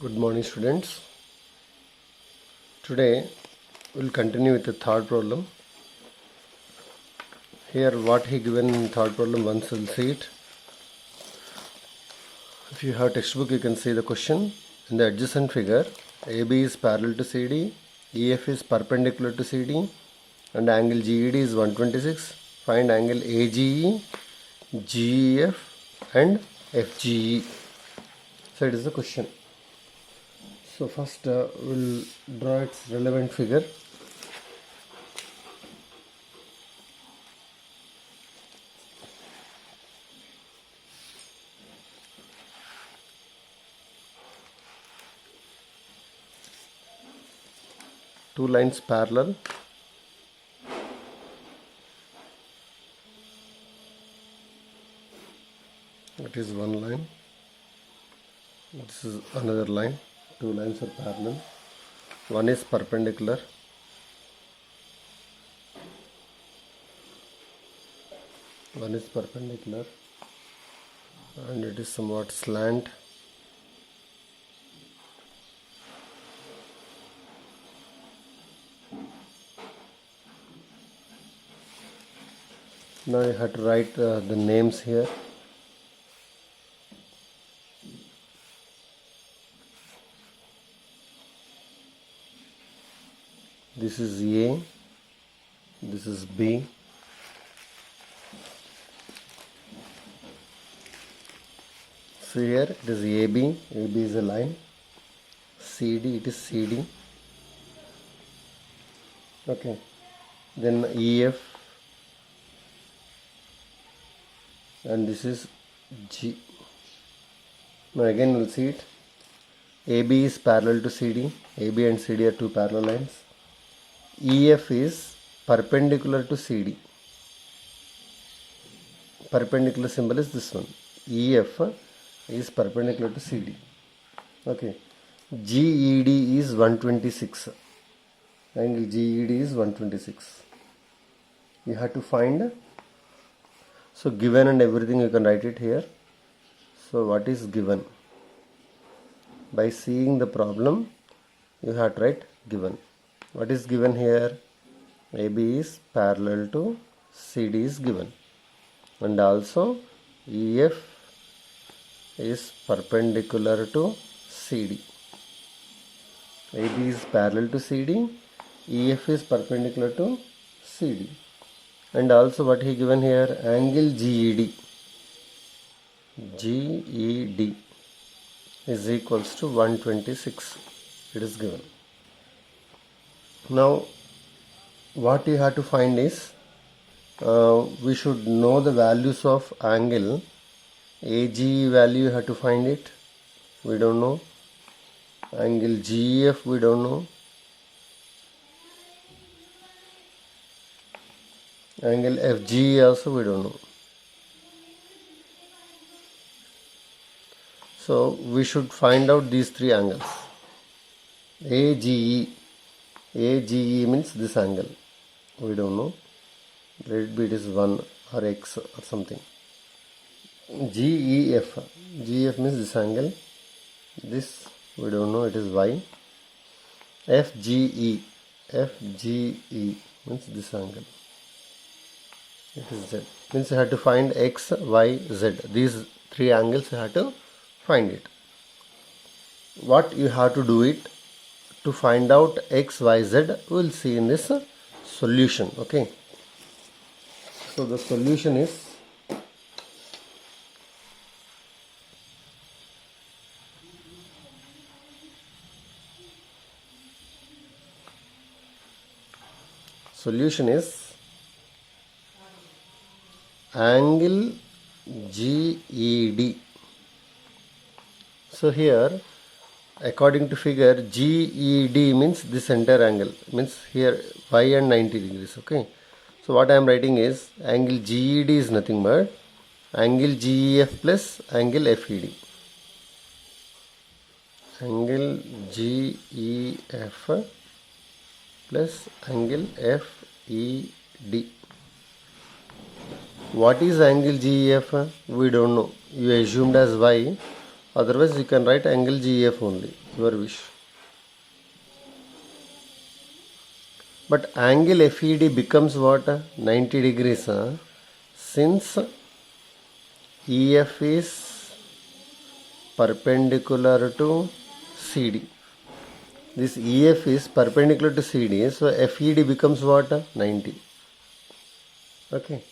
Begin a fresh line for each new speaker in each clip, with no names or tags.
Good morning, students. Today we'll continue with the third problem. Here what he given in third problem, once we'll see it. If you have textbook, you can see the question. In the adjacent figure, AB is parallel to CD, EF is perpendicular to CD, and angle GED is 126. Find angle AGE, GEF and FGE. So it is the question. So first we'll draw its relevant figure. Two lines parallel. It is one line. This is another line. Two lines are parallel. One is perpendicular. One is perpendicular and it is somewhat slant. Now I have to write the names here. This is A, this is B, so here it is AB, AB is a line, CD, it is CD, okay, then EF, and this is G. Now again we'll see it. AB is parallel to CD, AB and CD are two parallel lines. EF is perpendicular to CD. Perpendicular symbol is this one. EF is perpendicular to CD. Okay. GED is 126. Angle GED is 126. You have to find. So given and everything you can write it here. So what is given? By seeing the problem, you have to write given. What is given here? AB is parallel to CD is given, and also EF is perpendicular to CD. AB is parallel to CD, EF is perpendicular to CD, and also what he given here, angle GED is equals to 126. It is given. Now what you have to find is, we should know the values of angle. AGE value you have to find it, we don't know. Angle GEF we don't know. Angle FGE also we don't know. So we should find out these three angles. AGE means this angle, we don't know. Let it be, it is 1 or X or something. GEF means this angle, this we don't know, it is Y. FGE means this angle, it is Z. Means you have to find X, Y, Z. These three angles you have to find it. What you have to do it to find out X, Y, Z, we will see in this solution. Okay. So the solution is, angle GED. So here, according to figure, GED means this entire angle, means here Y and 90 degrees. Okay. So what I am writing is, angle GED is nothing but angle GEF plus angle FED. Angle GEF plus angle FED. What is angle GEF? We don't know. You assumed as Y Otherwise you can write angle GF only, your wish. But angle FED becomes what? 90 degrees. Since EF is perpendicular to CD. This EF is perpendicular to CD. So FED becomes what? 90. Okay.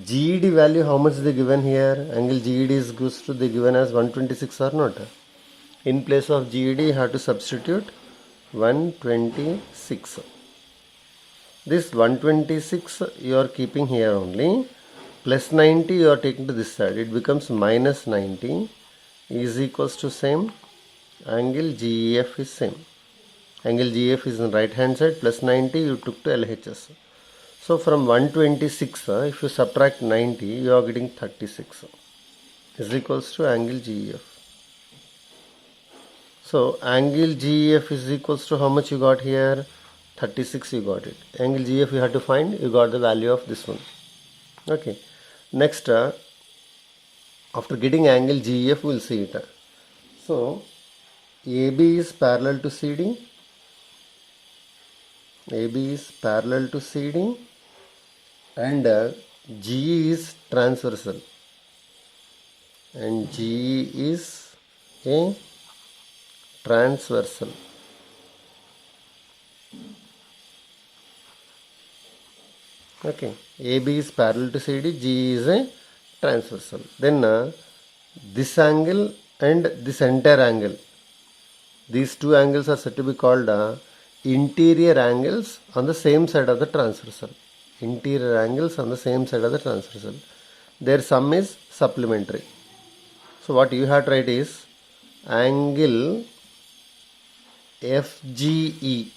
GED value, how much they given here? Angle GED is goes to they given as 126 or not? In place of GED you have to substitute 126. This 126 you are keeping here only. Plus 90 you are taking to this side. It becomes minus 90 is equals to same. Angle GEF is same. Angle GEF is on right hand side. Plus 90 you took to LHS. So from 126, if you subtract 90, you are getting 36 is equals to angle GEF. So angle GEF is equals to how much you got here? 36 you got it. Angle GEF you have to find, you got the value of this one. Okay. Next, after getting angle GEF, we will see it. So AB is parallel to CD. AB is parallel to CD. And GE is transversal, and GE is a transversal. Okay, AB is parallel to CD, GE is a transversal. Then this angle and this entire angle, these two angles are said to be called interior angles on the same side of the transversal. Interior angles on the same side of the transversal. Their sum is supplementary. So what you have to write is angle FGE.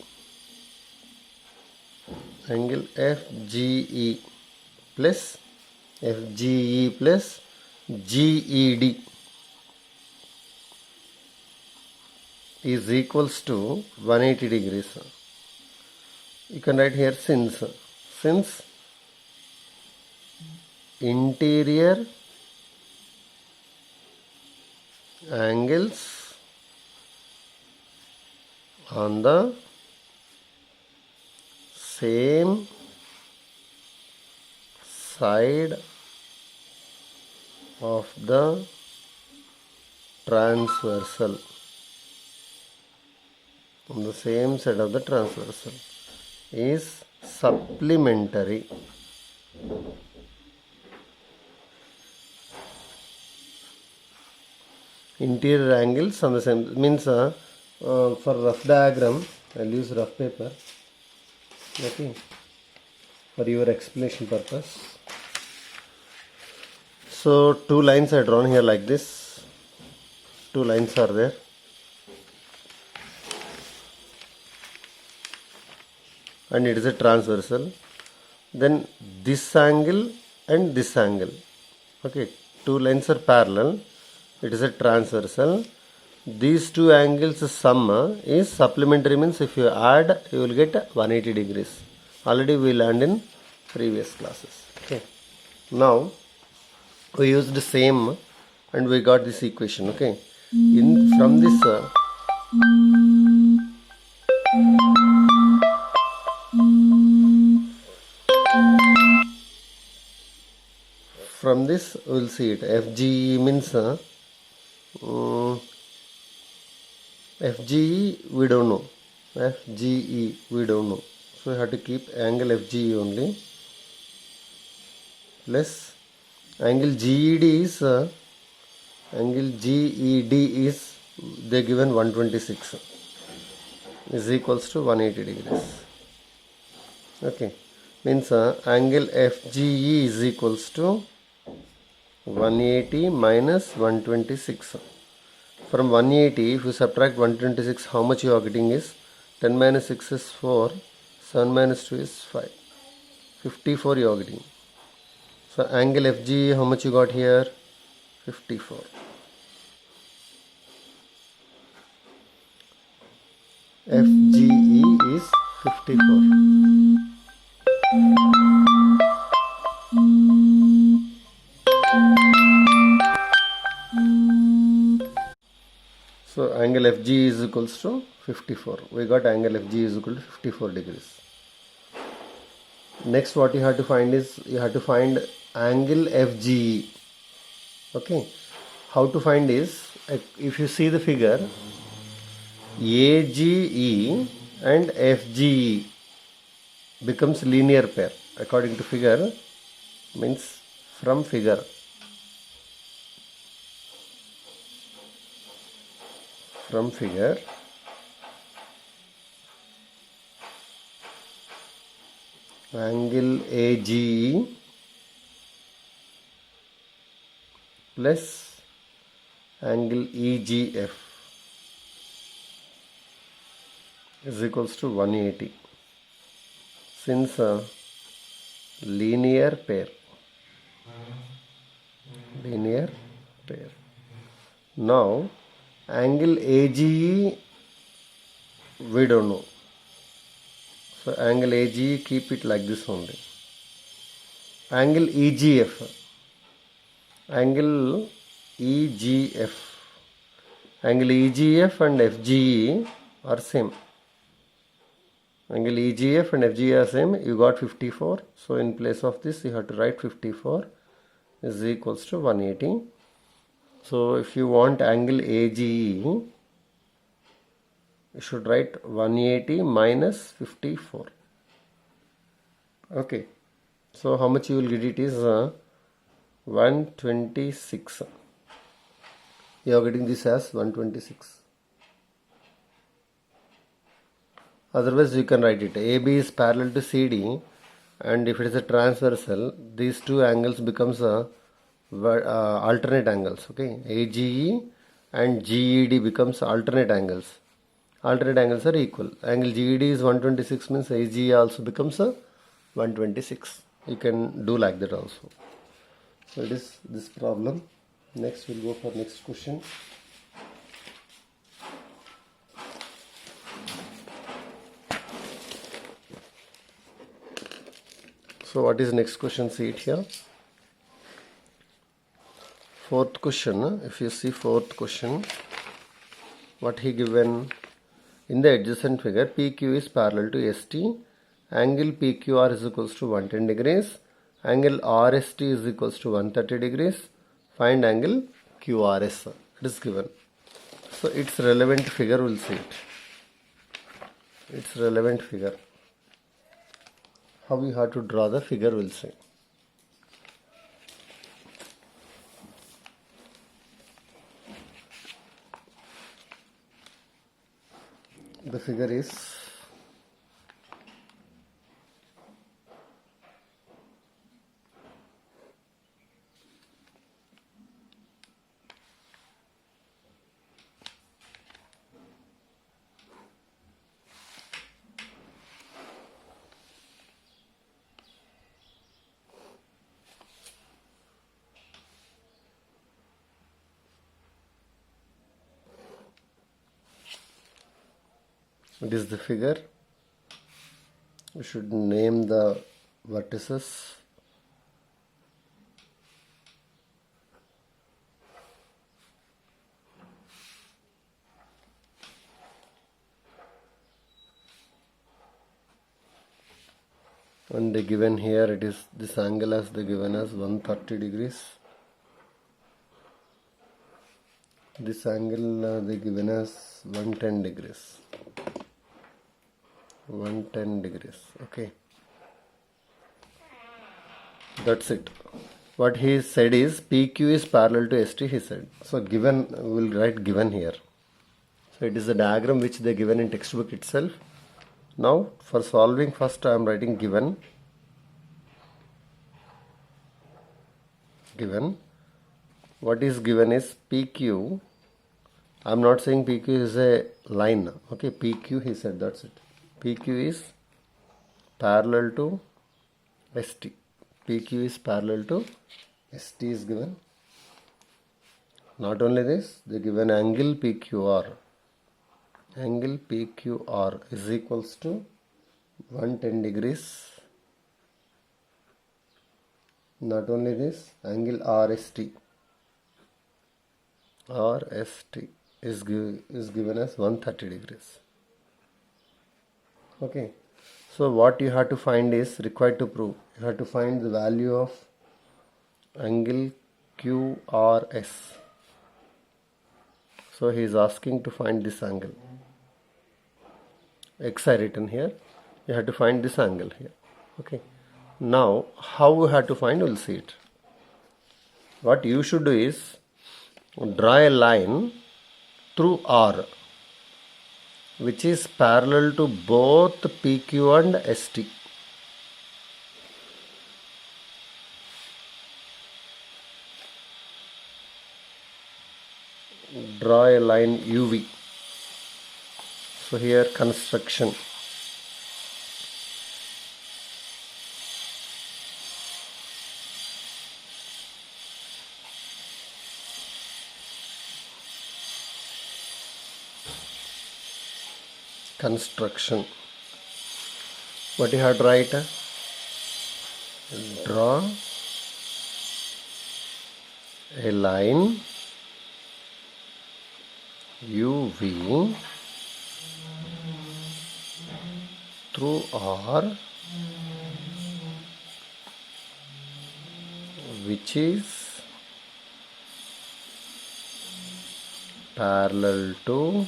Angle FGE plus FGE plus GED is equals to 180 degrees. You can write here since interior angles on the same side of the transversal, on the same side of the transversal is supplementary. Interior angles on the same means for rough diagram I'll use rough paper, okay, for your explanation purpose. So two lines are drawn here like this. Two lines are there. And it is a transversal. Then this angle and this angle. Okay, two lines are parallel. It is a transversal. These two angles sum is supplementary, means if you add you will get 180 degrees. Already we learned in previous classes. Okay. Now we used the same and we got this equation. Okay. From this we will see it. FGE means FGE we don't know. FGE we don't know. So we have to keep angle FGE only. Plus angle GED is they given 126 is equals to 180 degrees. Okay, means angle FGE is equals to 180 minus 126. From 180, if you subtract 126, how much you are getting is 10 minus 6 is 4, 7 minus 2 is 5. 54 you are getting. So angle FGE, how much you got here? 54. FGE is 54. angle FG is equals to 54. We got angle FG is equal to 54 degrees. Next what you have to find is, you have to find angle FGE. Okay, how to find is, if you see the figure, AGE and FGE becomes linear pair according to figure, means from figure. From figure, angle AGE plus angle EGF is equals to 180. Since linear pair. Now angle AGE we don't know. So angle AGE, keep it like this only. Angle EGF. Angle EGF. Angle EGF and FGE are same. Angle EGF and FGE are same. You got 54. So in place of this you have to write 54 is equals to 180. So if you want angle AGE, you should write 180 minus 54. Okay. So how much you will get it is 126. You are getting this as 126. Otherwise you can write it. AB is parallel to CD, and if it is a transversal, these two angles becomes alternate angles. Okay, AGE and GED becomes alternate angles. Alternate angles are equal. Angle GED is 126, means AGE also becomes 126. You can do like that also. So it is this problem. Next we'll go for next question. So what is next question? See it here. Fourth question. If you see fourth question, what he given in the adjacent figure, PQ is parallel to ST. Angle PQR is equals to 110 degrees. Angle RST is equals to 130 degrees. Find angle QRS. It is given. So its relevant figure, will see it. Its relevant figure. How we have to draw the figure, will see. The figure is it is the figure. We should name the vertices. And they given here, it is this angle as they given as 130 degrees. This angle they given as 110 degrees. 110 degrees. Okay, that's it. What he said is PQ is parallel to ST, he said. So given, we will write given here. So it is a diagram which they given in textbook itself. Now for solving, first I am writing given. Given. What is given is PQ. I am not saying PQ is a line. Okay, PQ he said, that's it. PQ is parallel to ST. PQ is parallel to ST is given. Not only this, they given angle PQR. Angle PQR is equals to 110 degrees. Not only this, angle RST is given as 130 degrees. Okay, so what you have to find is required to prove. You have to find the value of angle QRS. So he is asking to find this angle. X I written here. You have to find this angle here. Okay. Now how we have to find, we'll see it. What you should do is draw a line through R, which is parallel to both PQ and ST. Draw a line UV. So here construction. Construction. What you have to write? Draw a line UV through R, which is parallel to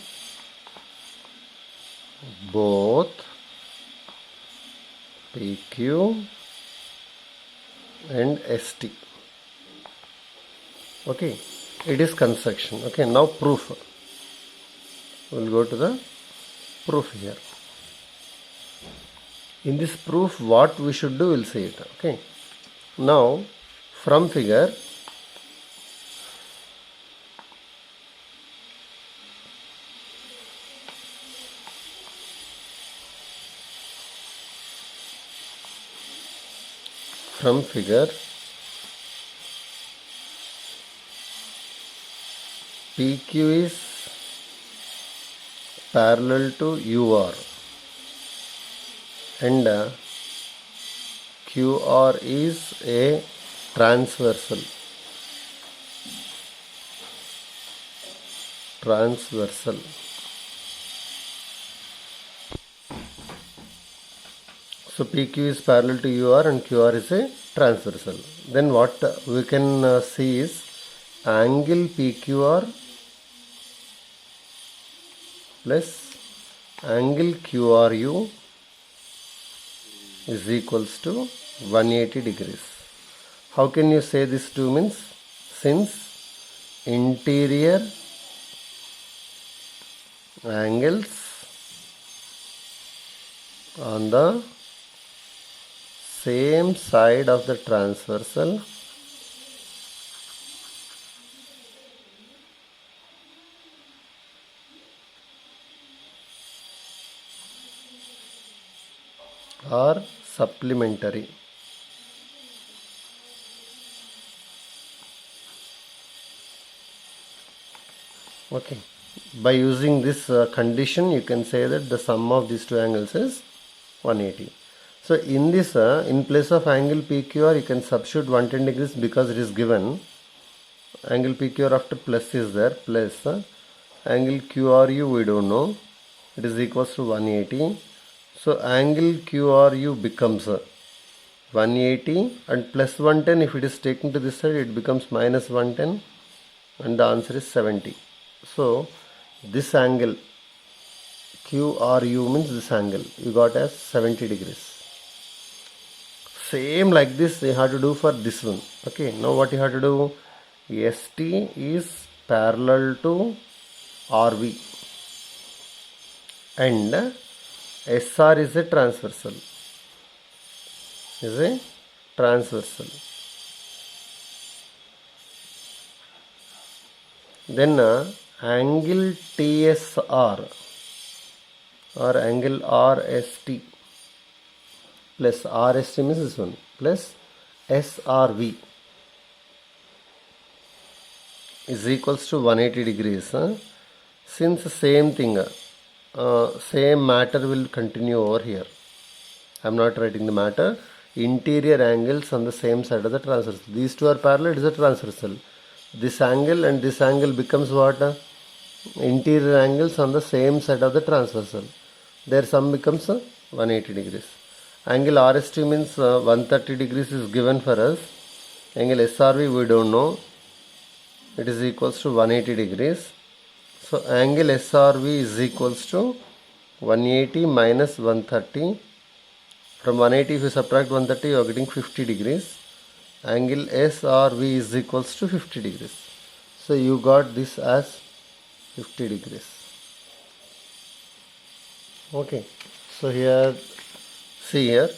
both PQ and ST. Okay, it is construction. Okay, now proof. We'll go to the proof here. In this proof, what we should do, we'll see it. Okay, now from figure, PQ is parallel to UR and QR is a transversal. So PQ is parallel to UR and QR is a transversal. Then what we can see is angle PQR plus angle QRU is equals to 180 degrees. How can you say this two means? Since interior angles on the same side of the transversal are supplementary. Okay, by using this condition, you can say that the sum of these two angles is 180. So in this, in place of angle PQR, you can substitute 110 degrees because it is given. Angle PQR after plus is there, plus angle QRU we don't know. It is equals to 180. So angle QRU becomes 180 and plus 110. If it is taken to this side, it becomes minus 110 and the answer is 70. So this angle QRU means this angle you got as 70 degrees. Same like this you have to do for this one. Okay, now what you have to do? ST is parallel to RV and SR is a transversal. Then angle TSR or angle RST plus RST means this one plus SRV is equals to 180 degrees. Since same thing, same matter will continue over here. I am not writing the matter. Interior angles on the same side of the transversal. These two are parallel, it is a transversal. This angle and this angle becomes what? interior angles on the same side of the transversal. Their sum becomes 180 degrees. Angle RST means 130 degrees is given for us. Angle SRV we don't know. It is equals to 180 degrees. So angle SRV is equals to 180 minus 130. From 180 if you subtract 130 you are getting 50 degrees. Angle SRV is equals to 50 degrees. So you got this as 50 degrees. Okay. So here, see here,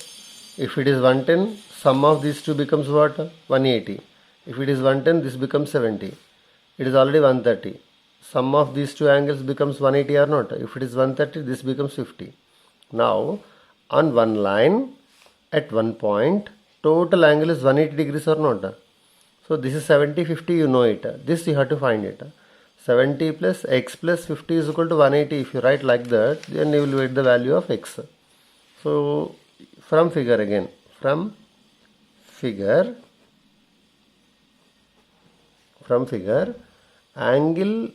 if it is 110, sum of these two becomes what? 180. If it is 110, this becomes 70. It is already 130. Sum of these two angles becomes 180 or not? If it is 130, this becomes 50. Now, on one line, at one point, total angle is 180 degrees or not? So this is 70, 50, you know it. This you have to find it. 70 plus x plus 50 is equal to 180. If you write like that, then you will get the value of x. So from figure again, from figure, angle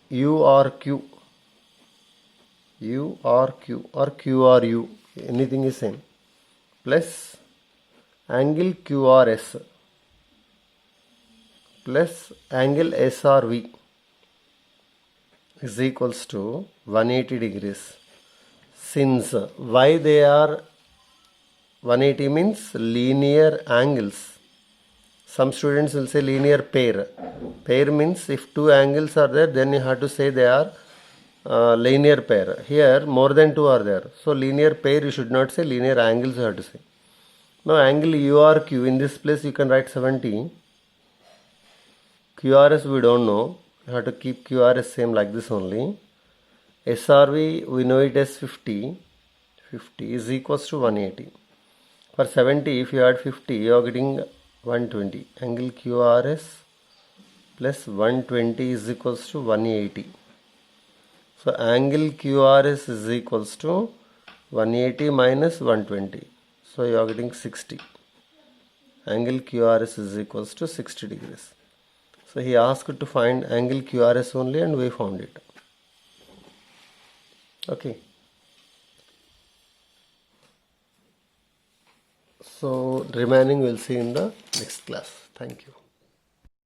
U or Q or Q or U, anything is same, plus angle QRS plus angle SRV is equals to 180 degrees. Since why they are 180 means linear angles. Some students will say linear pair. Pair means if two angles are there, then you have to say they are linear pair. Here more than two are there. So linear pair you should not say, linear angles you have to say. Now angle URQ, in this place you can write 70. QRS we don't know. You have to keep QRS same like this only. SRV we know it as 50. 50 is equals to 180. For 70 if you add 50 you are getting 120. Angle QRS plus 120 is equals to 180. So angle QRS is equals to 180 minus 120. So you are getting 60. Angle QRS is equals to 60 degrees. So he asked to find angle QRS only and we found it. Okay. So remaining we'll see in the next class. Thank you.